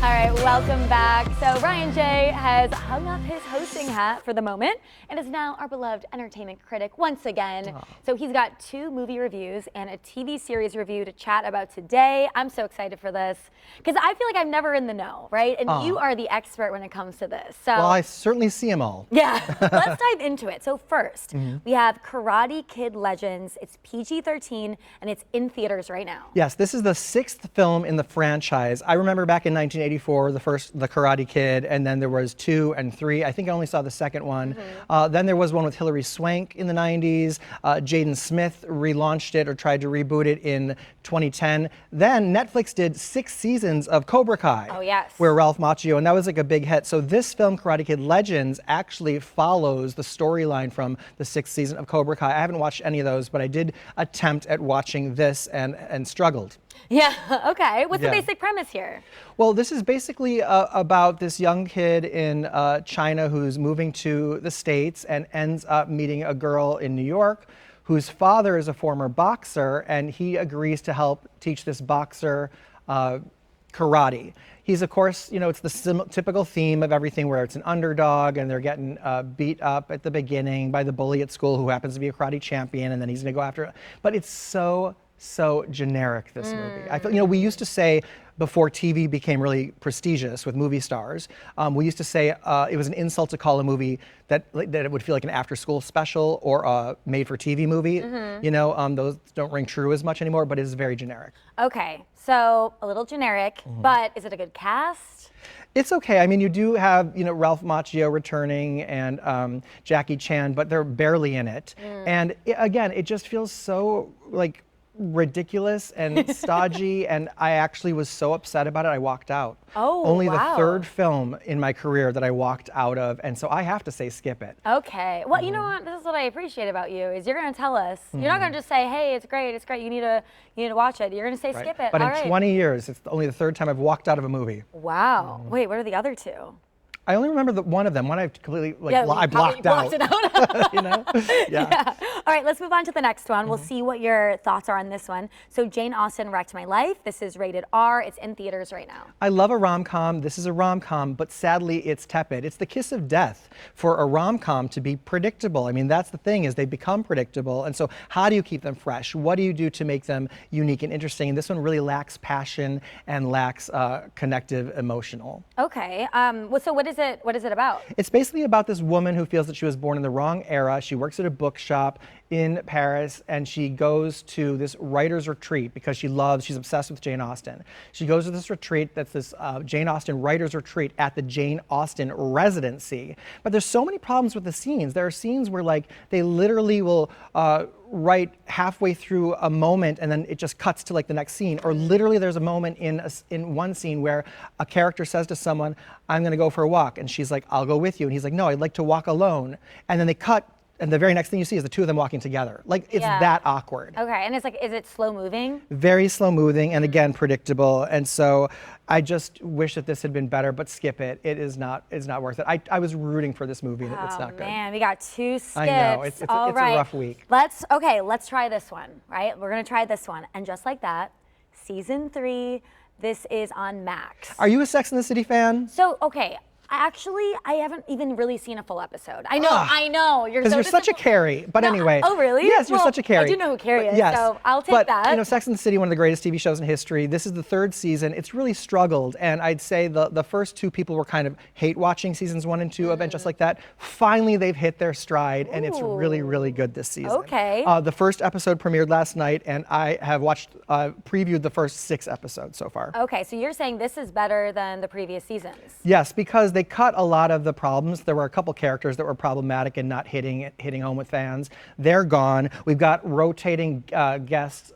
All right, welcome back. So Ryan J has hung up his hosting hat for the moment and is now our beloved entertainment critic once again. So he's got 2 movie reviews and a TV series review to chat about today. I'm so excited for this because I feel like I'm never in the know, right? And you are the expert when it comes to this. So well, I certainly see them all. Yeah, let's dive into it. So first, we have Karate Kid Legends. It's PG-13 and it's in theaters right now. Yes, this is the 6th film in the franchise. I remember back in 1984, the Karate Kid, and then there was 2 and 3. I think I only saw the second one. Then there was one with Hilary Swank in the 90s. Jaden Smith relaunched it or tried to reboot it in 2010. Then Netflix did 6 seasons of Cobra Kai. Oh, yes. Where Ralph Macchio, and that was like a big hit. So this film, Karate Kid Legends, actually follows the storyline from the 6th season of Cobra Kai. I haven't watched any of those, but I did attempt at watching this and struggled. Yeah, okay. What's the basic premise here? Well, this is basically about this young kid in China who's moving to the States and ends up meeting a girl in New York whose father is a former boxer, and he agrees to help teach this boxer karate. He's, of course, you know, it's the typical theme of everything where it's an underdog and they're getting beat up at the beginning by the bully at school who happens to be a karate champion, and then he's going to go after it. But it's so generic, this movie. I feel, you know, we used to say before TV became really prestigious with movie stars, we used to say it was an insult to call a movie that it would feel like an after-school special or a made-for-TV movie. You know, those don't ring true as much anymore, but it is very generic. Okay, so a little generic, but is it a good cast? It's okay. I mean, you do have, you know, Ralph Macchio returning and Jackie Chan, but they're barely in it. And again, it just feels so like ridiculous and stodgy, and I actually was so upset about it I walked out. Oh, Only wow. the 3rd film in my career that I walked out of, and so I have to say skip it. Okay, well, you know what, this is what I appreciate about you, is you're gonna tell us. You're not gonna just say, hey, it's great, you need to watch it. You're gonna say skip it. But All in right. 20 years, it's only the 3rd time I've walked out of a movie. Wow, wait, what are the other 2? I only remember one of them. One I completely I blocked out. Blocked it out. You know? Yeah. All right, let's move on to the next one. We'll see what your thoughts are on this one. So Jane Austen Wrecked My Life. This is rated R. It's in theaters right now. I love a rom-com. This is a rom-com, but sadly it's tepid. It's the kiss of death for a rom-com to be predictable. I mean, that's the thing, is they become predictable. And so how do you keep them fresh? What do you do to make them unique and interesting? And this one really lacks passion and lacks connective emotional. Okay, so what is it about? It's basically about this woman who feels that she was born in the wrong era. She works at a bookshop in Paris, and she goes to this writer's retreat because she's obsessed with Jane Austen. She goes to this retreat that's this Jane Austen writer's retreat at the Jane Austen residency. But there's so many problems with the scenes. There are scenes where like they literally will write halfway through a moment and then it just cuts to like the next scene. Or literally there's a moment in one scene where a character says to someone, I'm gonna go for a walk. And she's like, I'll go with you. And he's like, no, I'd like to walk alone. And then they cut, and the very next thing you see is the 2 of them walking together. Like, it's that awkward. Okay, and it's like, is it slow moving? Very slow moving and again, predictable. And so I just wish that this had been better, but skip it. It's not worth it. I was rooting for this movie and it's not good. Oh man, we got 2 skips. I know, it's All a right. rough week. Let's try this one, right? We're gonna try this one. And just like that, season 3, this is on Max. Are you a Sex and the City fan? So, okay. Actually, I haven't even really seen a full episode. I know. Because you're such a Carrie. But anyway. Oh, really? Yes, you're such a Carrie. I do know who Carrie is, yes. so I'll take that. But, you know, Sex and the City, one of the greatest TV shows in history. This is the 3rd season. It's really struggled. And I'd say the first 2 people were kind of hate watching seasons 1 and 2 of it, just like that. Finally, they've hit their stride, and it's really, really good this season. Okay. The first episode premiered last night, and I have previewed the first 6 episodes so far. Okay, so you're saying this is better than the previous seasons? Yes, because they cut a lot of the problems. There were a couple characters that were problematic and not hitting home with fans. They're gone. We've got rotating guests,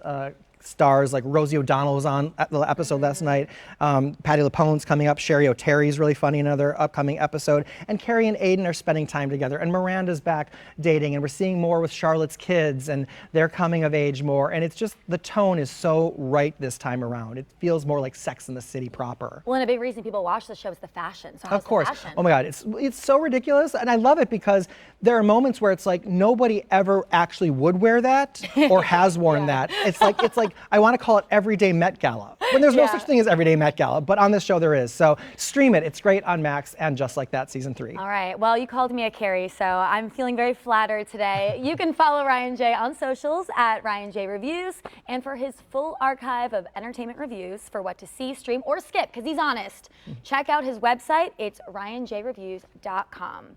stars like Rosie O'Donnell was on the episode last night. Patti LuPone's coming up. Sherry O'Terry's really funny in another upcoming episode. And Carrie and Aiden are spending time together. And Miranda's back dating. And we're seeing more with Charlotte's kids. And they're coming of age more. And it's just, the tone is so right this time around. It feels more like Sex and the City proper. Well, and a big reason people watch the show is the fashion. So how's of course. The fashion? Oh my God, it's so ridiculous. And I love it because there are moments where it's like nobody ever actually would wear that or has worn that. It's like I want to call it Everyday Met Gala, when there's no Yeah. such thing as Everyday Met Gala, but on this show there is. So stream it. It's great on Max and Just Like That season 3. All right. Well, you called me a Carrie, so I'm feeling very flattered today. You can follow Ryan J on socials at Ryan J Reviews, and for his full archive of entertainment reviews for what to see, stream, or skip, because he's honest, check out his website. It's ryanjreviews.com.